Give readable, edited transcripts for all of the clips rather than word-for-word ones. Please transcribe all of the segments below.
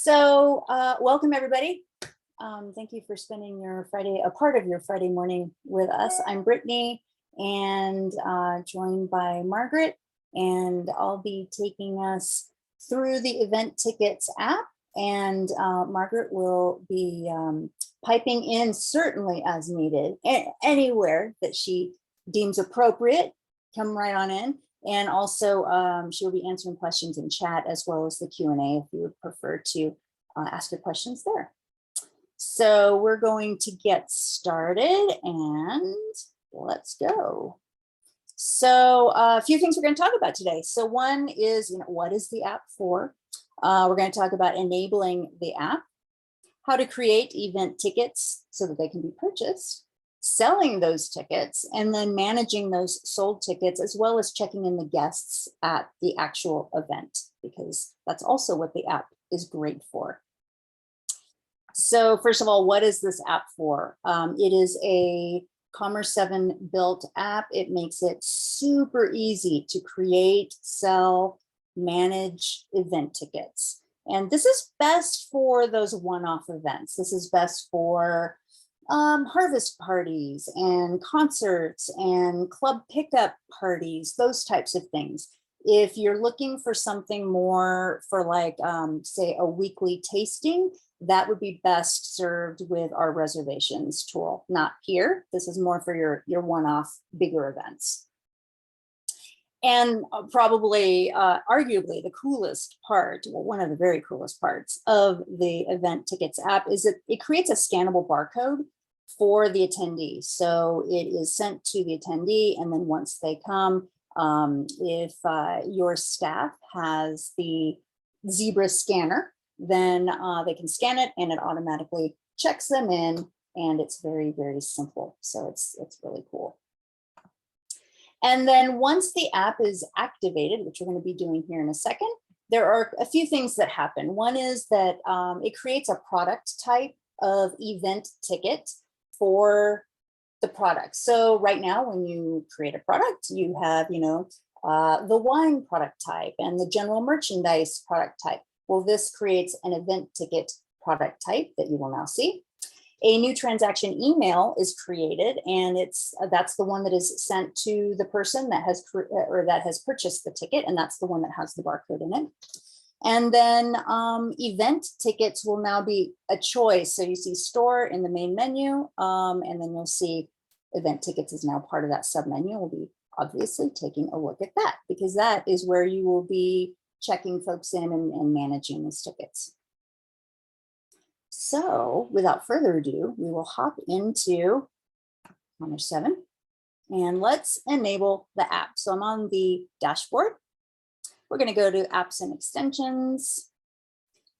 Welcome everybody. Thank you for spending your Friday, a part of your Friday morning with us. I'm Brittany and joined by Margaret, and I'll be taking us through the event tickets app, and Margaret will be piping in certainly as needed, anywhere that she deems appropriate. Come right on in. And also she'll be answering questions in chat as well as the Q&A if you would prefer to ask your questions there. So we're going to get started and let's go. So a few things we're going to talk about today. So one is, what is the app for? We're going to talk about enabling the app, how to create event tickets so that they can be purchased, selling those tickets, and then managing those sold tickets, as well as checking in the guests at the actual event, because that's also what the app is great for. So first of all, what is this app for? It is a Commerce7 built app. It makes it super easy to create, sell, manage event tickets. And this is best for those one-off events. This is best for harvest parties and concerts and club pickup parties, those types of things. If you're looking for something more for like, say, a weekly tasting, that would be best served with our reservations tool, not here. This is more for your one-off bigger events. And probably, arguably, the coolest part, well, one of the very coolest parts of the event tickets app is that it creates a scannable barcode for the attendee. So it is sent to the attendee, and then once they come, if your staff has the Zebra scanner, then they can scan it and it automatically checks them in, and it's very, very simple. So it's really cool. And then once the app is activated, which we're going to be doing here in a second, there are a few things that happen. One is that it creates a product type of event ticket for the product. So right now, when you create a product, you have, the wine product type and the general merchandise product type. Well, this creates an event ticket product type that you will now see. A new transaction email is created, and that's the one that is sent to the person that has purchased the ticket, and that's the one that has the barcode in it. And then event tickets will now be a choice. So you see store in the main menu, and then you'll see event tickets is now part of that submenu. We'll be obviously taking a look at that, because that is where you will be checking folks in and managing these tickets. So without further ado, we will hop into Commerce7 and let's enable the app. So I'm on the dashboard. We're going to go to apps and extensions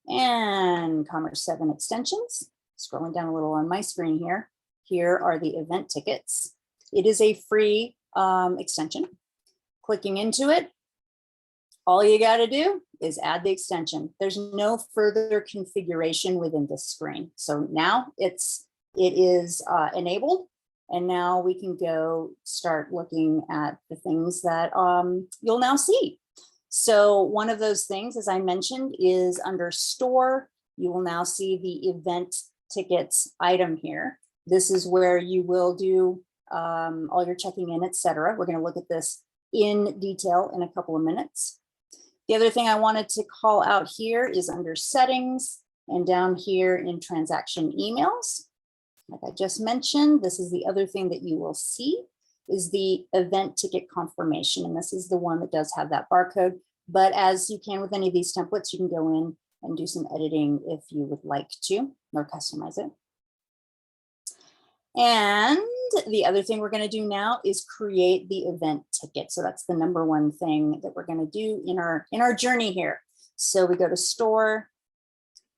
and Commerce7 extensions. Scrolling down a little on my screen here. Here are the event tickets. It is a free extension. Clicking into it, all you got to do is add the extension. There's no further configuration within this screen. So now it is enabled, and now we can go start looking at the things that you'll now see. So one of those things, as I mentioned, is under store. You will now see the event tickets item here. This is where you will do all your checking in, etc. We're going to look at this in detail in a couple of minutes. The other thing I wanted to call out here is under settings and down here in transaction emails. Like I just mentioned, this is the other thing that you will see is the event ticket confirmation. And this is the one that does have that barcode. But as you can with any of these templates, you can go in and do some editing if you would like to, or customize it. And the other thing we're going to do now is create the event ticket. So that's the number one thing that we're going to do in our journey here. So we go to store,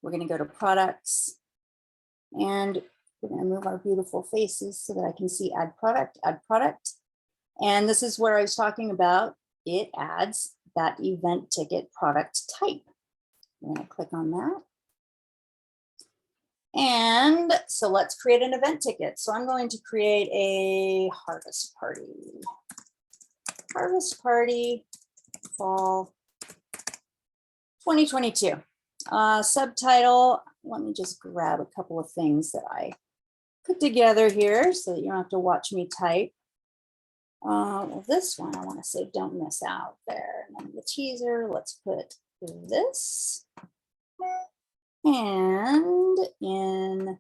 we're going to go to products, and we're going to move our beautiful faces so that I can see add product. And this is where I was talking about, it adds that event ticket product type. I'm going to click on that. And so let's create an event ticket. So I'm going to create a harvest party fall 2022. Subtitle, let me just grab a couple of things that I put together here so that you don't have to watch me type. Well, this one I want to say don't miss out there. And then the teaser, let's put this. And in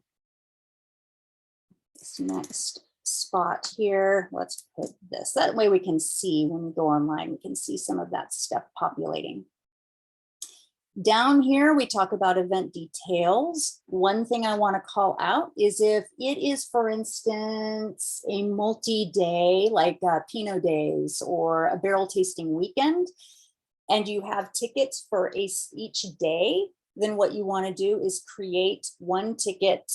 this next spot here, let's put this. That way we can see when we go online, we can see some of that stuff populating. Down here, we talk about event details. One thing I want to call out is if it is, for instance, a multi-day, like Pinot Days or a barrel tasting weekend, and you have tickets for each day, then what you want to do is create one ticket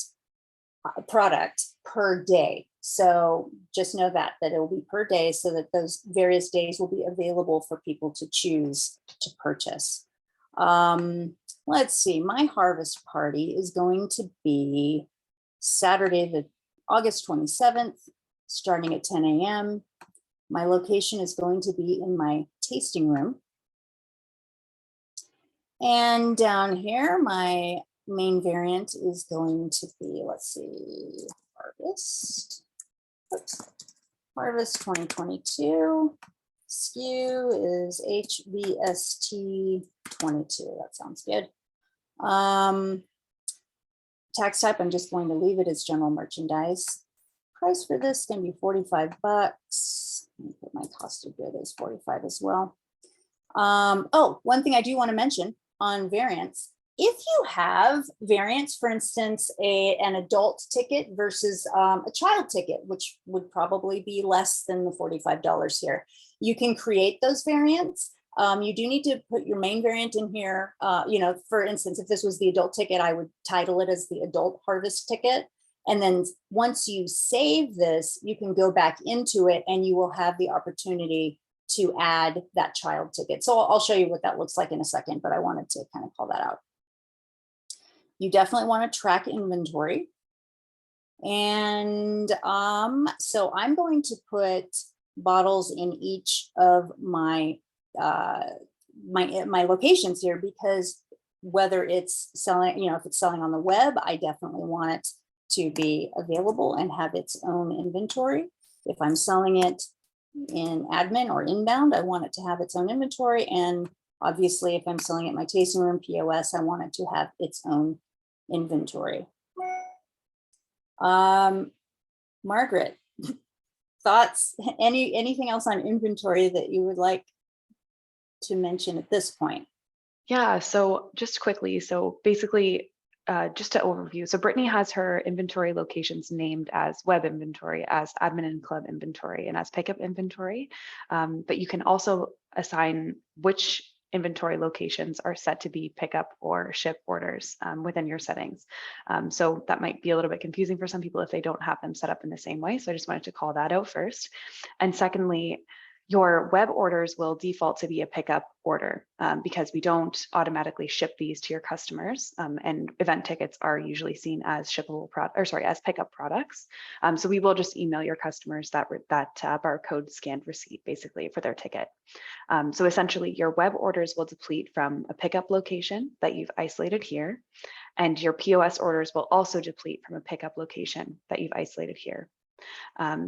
product per day. So just know that it will be per day so that those various days will be available for people to choose to purchase. Let's see, my harvest party is going to be Saturday, August 27th, starting at 10 a.m. My location is going to be in my tasting room. And down here, my main variant is going to be, let's see, harvest. Oops. Harvest 2022. SKU is HVST 22. That sounds good. Tax type, I'm just going to leave it as general merchandise. Price for this is going to be 45 bucks. Put my cost of good as 45 as well. Oh, one thing I do want to mention on variants. If you have variants, for instance, an adult ticket versus a child ticket, which would probably be less than the $45 here, you can create those variants. You do need to put your main variant in here. You know, for instance, if this was the adult ticket, I would title it as the adult harvest ticket. And then once you save this, you can go back into it and you will have the opportunity to add that child ticket. So I'll show you what that looks like in a second, but I wanted to kind of call that out. You definitely want to track inventory. And so I'm going to put bottles in each of my my locations here, because whether it's selling, you know, if it's selling on the web, I definitely want it to be available and have its own inventory. If I'm selling it in admin or inbound, I want it to have its own inventory. And obviously, if I'm selling it in my tasting room POS, I want it to have its own inventory. Margaret, thoughts? Anything else on inventory that you would like to mention at this point? Yeah, so just quickly, so basically, just to overview, so Brittany has her inventory locations named as web inventory, as admin and club inventory, and as pickup inventory. But you can also assign which inventory locations are set to be pickup or ship orders within your settings. So that might be a little bit confusing for some people if they don't have them set up in the same way. So I just wanted to call that out first. And secondly, your web orders will default to be a pickup order because we don't automatically ship these to your customers, and event tickets are usually seen as shippable as pickup products. So we will just email your customers that barcode scanned receipt basically for their ticket. So essentially your web orders will deplete from a pickup location that you've isolated here, and your POS orders will also deplete from a pickup location that you've isolated here.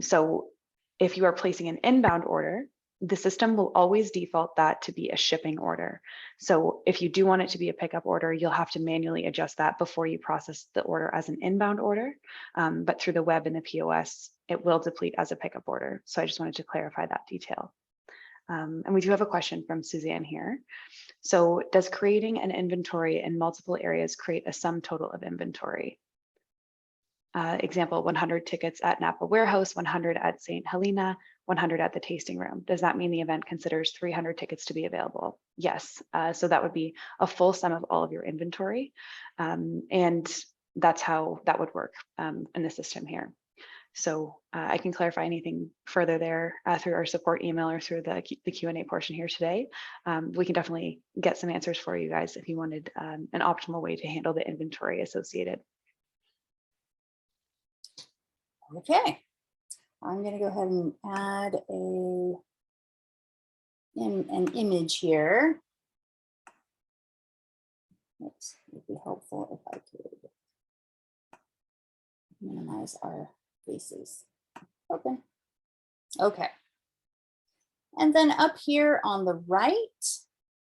So if you are placing an inbound order, the system will always default that to be a shipping order. So if you do want it to be a pickup order, you'll have to manually adjust that before you process the order as an inbound order. But through the web and the POS, it will deplete as a pickup order. So I just wanted to clarify that detail. And we do have a question from Suzanne here. So does creating an inventory in multiple areas create a sum total of inventory? Example, 100 tickets at Napa Warehouse, 100 at St. Helena, 100 at the tasting room. Does that mean the event considers 300 tickets to be available? Yes. So that would be a full sum of all of your inventory. And that's how that would work in the system here. So I can clarify anything further there through our support email or through the Q&A portion here today. We can definitely get some answers for you guys if you wanted an optimal way to handle the inventory associated. Okay, I'm going to go ahead and add an image here. Oops, it would be helpful if I could minimize our faces. Open. Okay. And then up here on the right,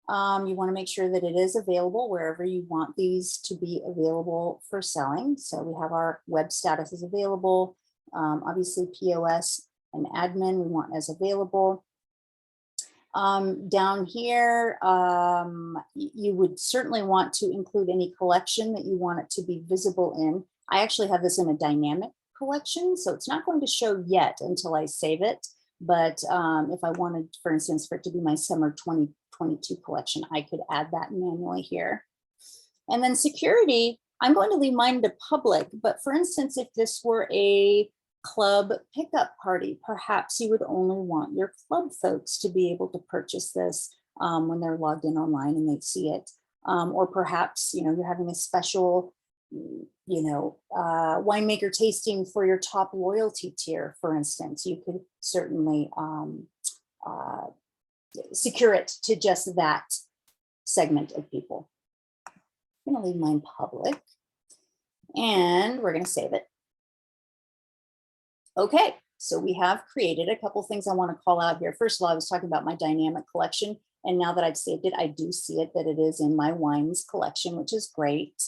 you want to make sure that it is available wherever you want these to be available for selling. So we have our web status is available. Obviously POS and admin we want as available. Down here, you would certainly want to include any collection that you want it to be visible in. I actually have this in a dynamic collection, so it's not going to show yet until I save it. But if I wanted, for instance, for it to be my summer 2022 collection, I could add that manually here. And then security, I'm going to leave mine to public, but for instance, if this were a club pickup party, perhaps you would only want your club folks to be able to purchase this when they're logged in online and they see it. Or perhaps, you're having a special, winemaker tasting for your top loyalty tier, for instance. You could certainly secure it to just that segment of people. I'm going to leave mine public and we're going to save it. Okay, so we have created a couple things I want to call out here. First of all, I was talking about my dynamic collection, and now that I've saved it, I do see it that it is in my wines collection, which is great.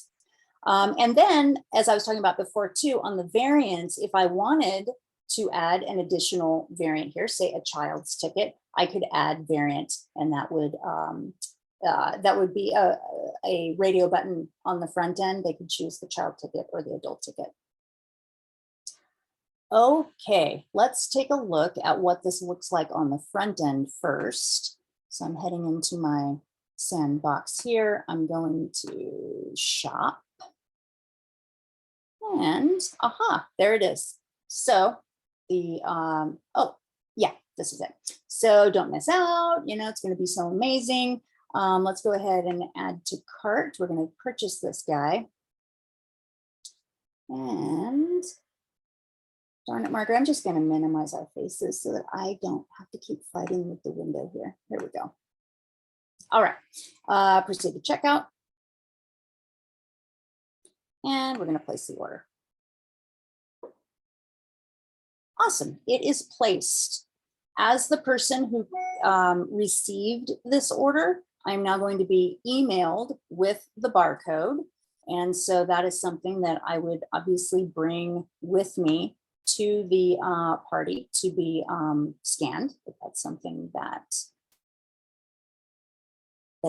And then, as I was talking about before too, on the variants, if I wanted to add an additional variant here, say a child's ticket, I could add variant, and that would be a radio button on the front end. They could choose the child ticket or the adult ticket. Okay, let's take a look at what this looks like on the front end first. So I'm heading into my sandbox here. I'm going to shop. And aha, there it is. So the, oh yeah, this is it. So don't miss out, it's going to be so amazing. Let's go ahead and add to cart. We're going to purchase this guy. And darn it, Margaret, I'm just going to minimize our faces so that I don't have to keep fighting with the window here. Here we go. All right, proceed to checkout. And we're going to place the order. Awesome, it is placed. As the person who received this order, I'm now going to be emailed with the barcode. And so that is something that I would obviously bring with me to the party to be scanned, if that's something that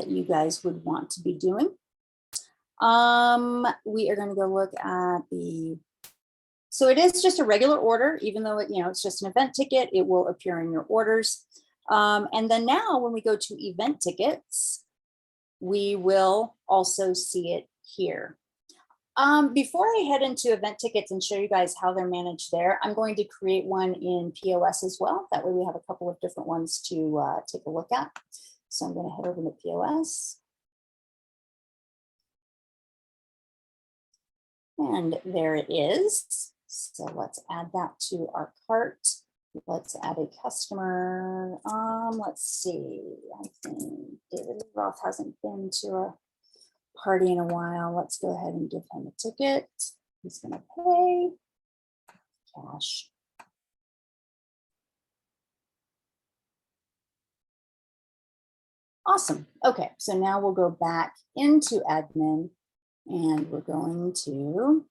you guys would want to be doing. We are going to go look at so it is just a regular order, even though it's just an event ticket, it will appear in your orders. And then now when we go to event tickets, we will also see it here. Before I head into event tickets and show you guys how they're managed there, I'm going to create one in POS as well. That way we have a couple of different ones to take a look at. So I'm going to head over to POS. And there it is. So let's add that to our cart. Let's add a customer. Let's see. I think David Roth hasn't been to a party in a while. Let's go ahead and give him a ticket. He's going to pay cash. Awesome. Okay, so now we'll go back into admin and we're going to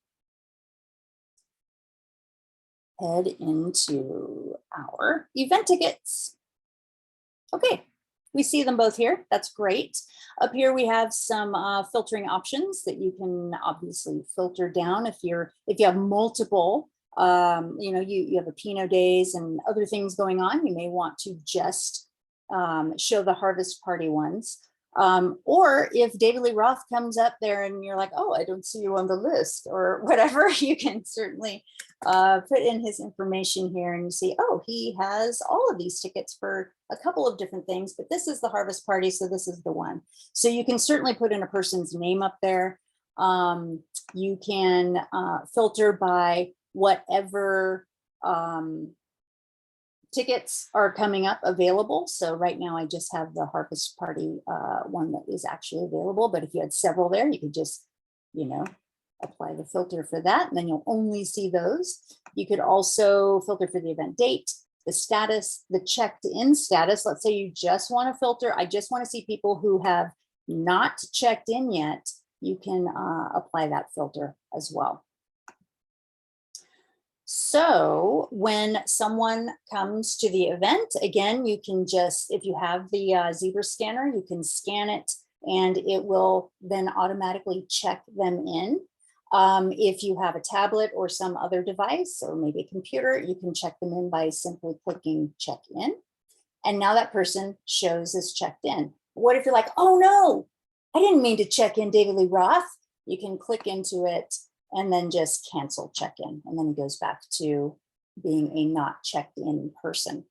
head into our event tickets. Okay, we see them both here. That's great. Up here we have some filtering options that you can obviously filter down if you have multiple. You have a Pinot days and other things going on. You may want to just show the harvest party ones. Or if David Lee Roth comes up there and you're like, oh, I don't see you on the list or whatever, you can certainly put in his information here and you see, oh, he has all of these tickets for a couple of different things, but this is the harvest party, so this is the one. So you can certainly put in a person's name up there. You can filter by whatever tickets are coming up available. So right now I just have the Harvest Party one that is actually available. But if you had several there, you could just, apply the filter for that, and then you'll only see those. You could also filter for the event date, the status, the checked in status. Let's say you just want to filter, I just want to see people who have not checked in yet. You can apply that filter as well. So when someone comes to the event, again, you can just, if you have the Zebra scanner, you can scan it and it will then automatically check them in. If you have a tablet or some other device or maybe a computer, you can check them in by simply clicking check in. And now that person shows as checked in. What if you're like, oh no, I didn't mean to check in David Lee Roth? You can click into it and then just cancel check-in. And then it goes back to being a not checked in person.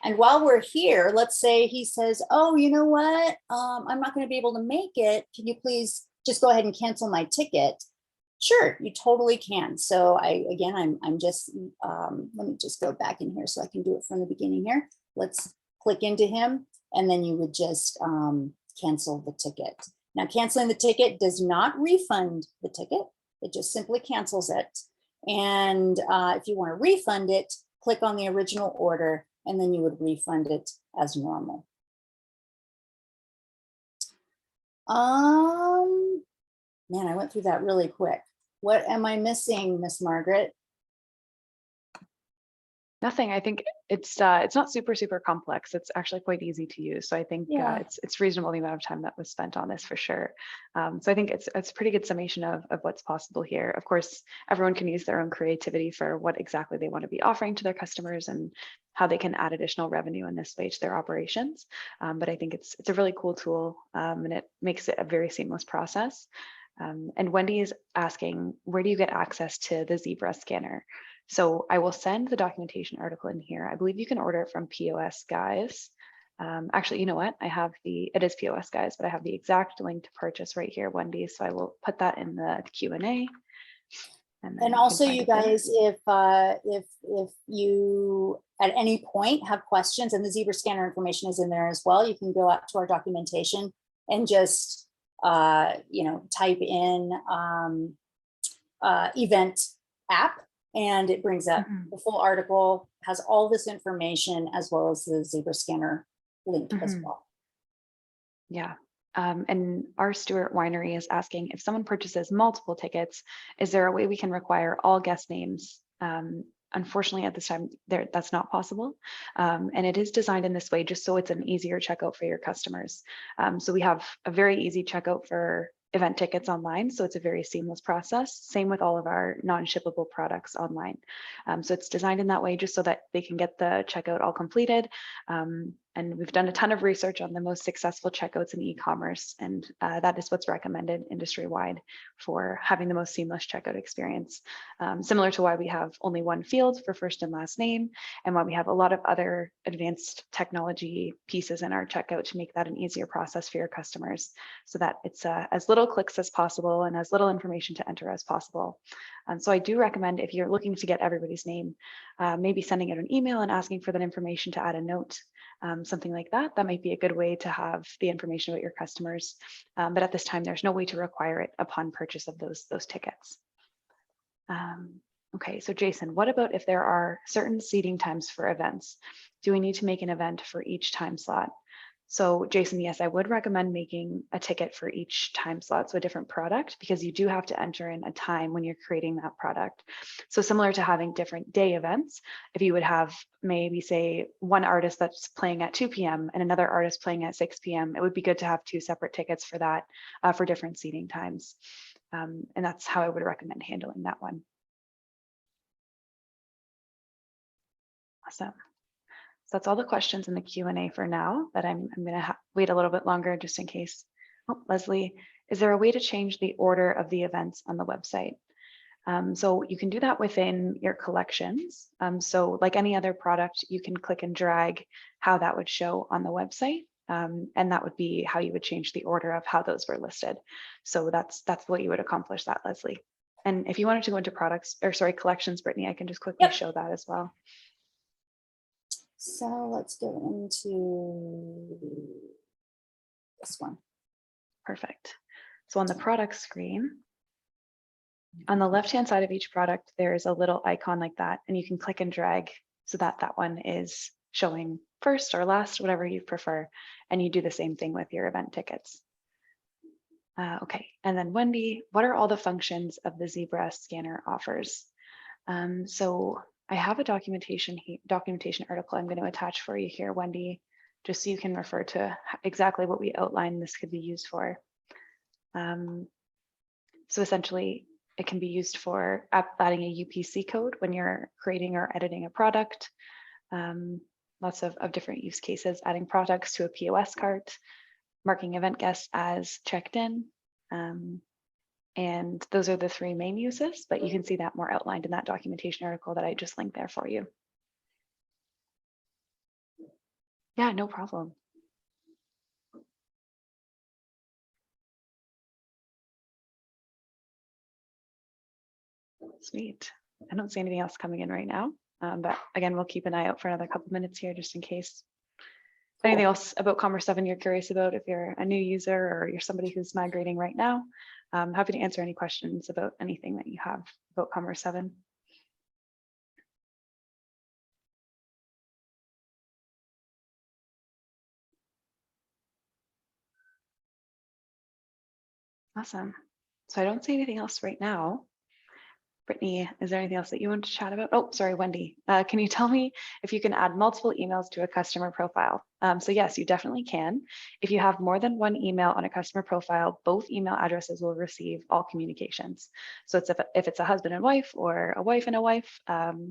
And while we're here, let's say he says, oh, you know what? I'm not going to be able to make it. Can you please just go ahead and cancel my ticket? Sure, you totally can. So I'm just, let me just go back in here so I can do it from the beginning here. Let's click into him and then you would just cancel the ticket. Now, canceling the ticket does not refund the ticket. It just simply cancels it. And if you want to refund it, click on the original order, and then you would refund it as normal. Man, I went through that really quick. What am I missing, Miss Margaret? Nothing. I think it's not super complex. It's actually quite easy to use. So I think it's reasonable the amount of time that was spent on this for sure. So I think it's a pretty good summation of what's possible here. Of course, everyone can use their own creativity for what exactly they want to be offering to their customers and how they can add additional revenue in this way to their operations. But I think it's a really cool tool and it makes it a very seamless process. And Wendy is asking, where do you get access to the Zebra scanner? So I will send the documentation article in here. I believe you can order it from POS Guys. Actually, you know what? It is POS Guys, but I have the exact link to purchase right here, Wendy. So I will put that in the Q&A. And also, you guys, if you at any point have questions, and the Zebra scanner information is in there as well, you can go out to our documentation and just type in event app. And it brings up the full article, has all this information, as well as the Zebra scanner link as well. Yeah. And our Stewart Winery is asking, if someone purchases multiple tickets, is there a way we can require all guest names? Unfortunately, at this time, that's not possible. And it is designed in this way just so it's an easier checkout for your customers. So we have a very easy checkout for event tickets online. So it's a very seamless process. Same with all of our non-shippable products online. So it's designed in that way just so that they can get the checkout all completed. And we've done a ton of research on the most successful checkouts in e-commerce, and that is what's recommended industry-wide for having the most seamless checkout experience. Similar to why we have only one field for first and last name, and why we have a lot of other advanced technology pieces in our checkout to make that an easier process for your customers, so that it's as little clicks as possible and as little information to enter as possible. So I do recommend, if you're looking to get everybody's name, maybe sending out an email and asking for that information to add a note. Something like that. That might be a good way to have the information about your customers. But at this time, there's no way to require it upon purchase of those tickets. Okay, so Jason, what about if there are certain seating times for events? Do we need to make an event for each time slot? So Jason, yes, I would recommend making a ticket for each time slot, so a different product, because you do have to enter in a time when you're creating that product. So similar to having different day events, if you would have maybe say one artist that's playing at 2 p.m. and another artist playing at 6 p.m., it would be good to have two separate tickets for that, for different seating times. And that's how I would recommend handling that one. Awesome. So that's all the questions in the Q&A for now, but I'm going to wait a little bit longer just in case. Oh, Leslie, is there a way to change the order of the events on the website? So you can do that within your collections. So like any other product, you can click and drag how that would show on the website. And that would be how you would change the order of how those were listed. So that's what you would accomplish that, Leslie. And if you wanted to go into collections, Brittany, I can just quickly show that as well. So let's go into this one. Perfect. So on the product screen, on the left-hand side of each product, there is a little icon like that, and you can click and drag so that that one is showing first or last, whatever you prefer. And you do the same thing with your event tickets. Okay, and then Wendy, what are all the functions of the Zebra scanner offers? So I have a documentation article I'm going to attach for you here, Wendy, just so you can refer to exactly what we outlined this could be used for. So essentially, it can be used for adding a UPC code when you're creating or editing a product. Lots of different use cases, adding products to a POS cart, marking event guests as checked in. And those are the three main uses, but you can see that more outlined in that documentation article that I just linked there for you. Yeah, no problem. Sweet. I don't see anything else coming in right now, but again, we'll keep an eye out for another couple minutes here just in case. Cool. Anything else about Commerce7 you're curious about if you're a new user or you're somebody who's migrating right now? I'm happy to answer any questions about anything that you have about Commerce7. Awesome. So I don't see anything else right now. Brittany, is there anything else that you want to chat about? Oh, sorry, Wendy. Can you tell me if you can add multiple emails to a customer profile? So yes, you definitely can. If you have more than one email on a customer profile, both email addresses will receive all communications. So it's if it's a husband and wife or a wife and a wife,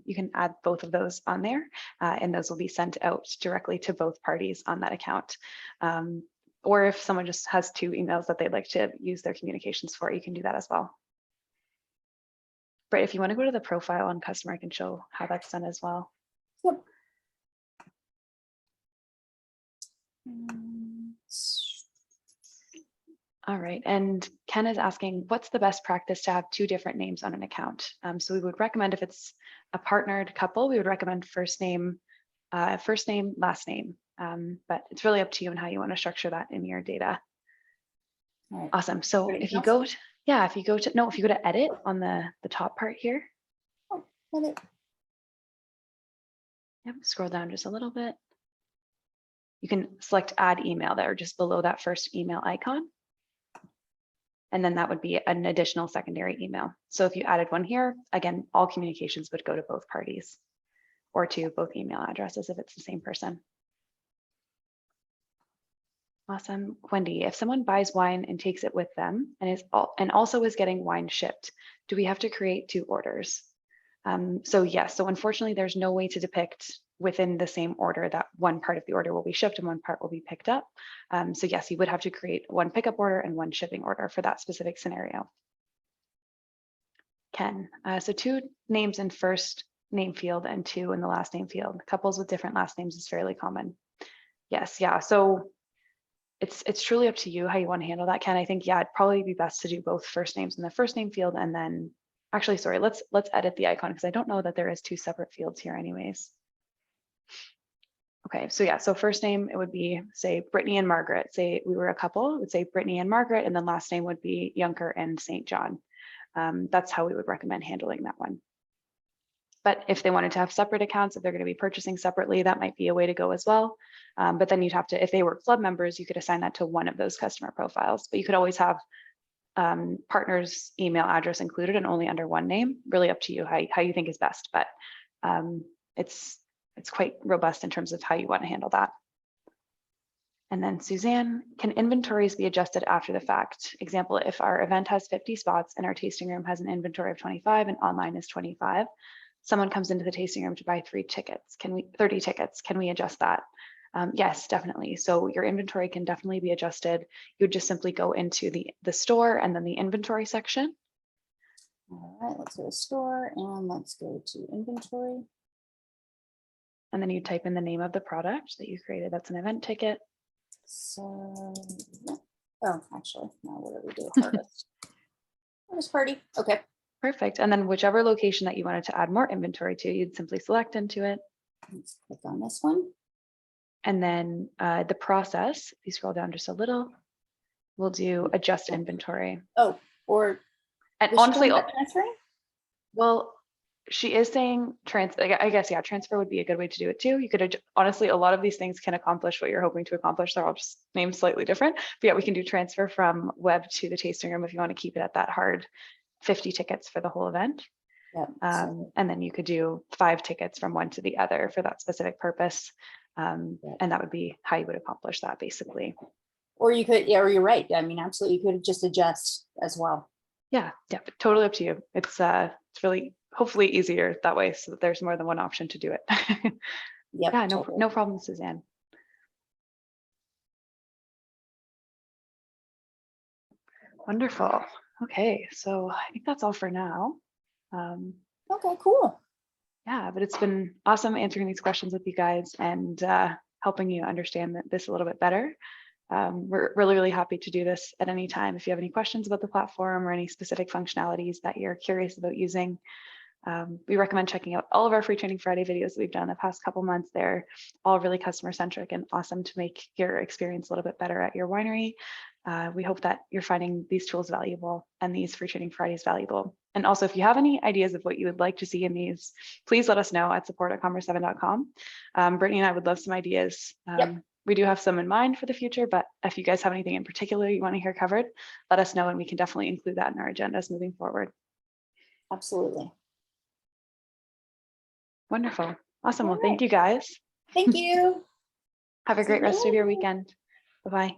you can add both of those on there, and those will be sent out directly to both parties on that account. Or if someone just has two emails that they'd like to use their communications for, you can do that as well. Right, if you want to go to the profile on customer, I can show how that's done as well. Yep. All right, and Ken is asking, what's the best practice to have two different names on an account? So we would recommend if it's a partnered couple, we would recommend first name, last name. But it's really up to you and how you want to structure that in your data. Right. Awesome. So Anything if you else? go to, yeah, if you go to edit on the top part here. Oh, edit. Yep, scroll down just a little bit. You can select add email there just below that first email icon. And then that would be an additional secondary email. So if you added one here, again, all communications would go to both parties or to both email addresses if it's the same person. Awesome. Wendy, if someone buys wine and takes it with them and also is getting wine shipped, do we have to create two orders? So yes, so unfortunately, there's no way to depict within the same order that one part of the order will be shipped and one part will be picked up. So yes, you would have to create one pickup order and one shipping order for that specific scenario. Ken, so two names in first name field and two in the last name field. Couples with different last names is fairly common. Yes, yeah, so it's truly up to you how you want to handle that, Ken. I think, yeah, it'd probably be best to do both first names in the first name field and then actually, sorry, let's edit the icon because I don't know that there is two separate fields here anyways. Okay, so yeah, so first name, it would be, say, Brittany and Margaret. Say we were a couple, it would say Brittany and Margaret, and then last name would be Junker and St. John. That's how we would recommend handling that one. But if they wanted to have separate accounts, if they're going to be purchasing separately, that might be a way to go as well. But then you'd have to, if they were club members, you could assign that to one of those customer profiles, but you could always have partner's email address included and only under one name. Really up to you how you think is best, but it's quite robust in terms of how you want to handle that. And then Suzanne, can inventories be adjusted after the fact? Example, if our event has 50 spots and our tasting room has an inventory of 25 and online is 25, someone comes into the tasting room to buy 30 tickets. Can we adjust that? Yes, definitely. So your inventory can definitely be adjusted. You would just simply go into the store and then the inventory section. All right, let's go to store and let's go to inventory. And then you type in the name of the product that you created. That's an event ticket. So, oh, actually, now what do we do? Harvest. Harvest party. Okay. Perfect. And then whichever location that you wanted to add more inventory to, you'd simply select into it. Let's click on this one. And then the process, if you scroll down just a little, we'll do adjust inventory. Oh, or And was she honestly, talking about transferring? well, she is saying I guess, yeah, transfer would be a good way to do it too. You could, honestly, a lot of these things can accomplish what you're hoping to accomplish. They're all just named slightly different. But yeah, we can do transfer from web to the tasting room if you want to keep it at that hard 50 tickets for the whole event. Yeah. And then you could do 5 tickets from one to the other for that specific purpose. And that would be how you would accomplish that, basically. Or you could, yeah, or you're right. I mean, absolutely, you could just adjust as well. Yeah, but totally up to you. It's really hopefully easier that way, so that there's more than one option to do it. Yep. Yeah, totally. no problem, Suzanne. Wonderful. Okay, so I think that's all for now. Okay, cool. Yeah, but it's been awesome answering these questions with you guys and helping you understand this a little bit better. We're really happy to do this at any time. If you have any questions about the platform or any specific functionalities that you're curious about using, we recommend checking out all of our Free Training Friday videos that we've done the past couple months. They're all really customer centric and awesome to make your experience a little bit better at your winery. We hope that you're finding these tools valuable and these Free Training Fridays valuable. And also, if you have any ideas of what you would like to see in these, please let us know at support@commerce7.com. Brittany and I would love some ideas. Yep. We do have some in mind for the future, but if you guys have anything in particular you want to hear covered, let us know and we can definitely include that in our agendas moving forward. Absolutely. Wonderful. Awesome. All Well, thank right. you guys. Thank you. Have a See great you rest of your later. weekend. Bye-bye.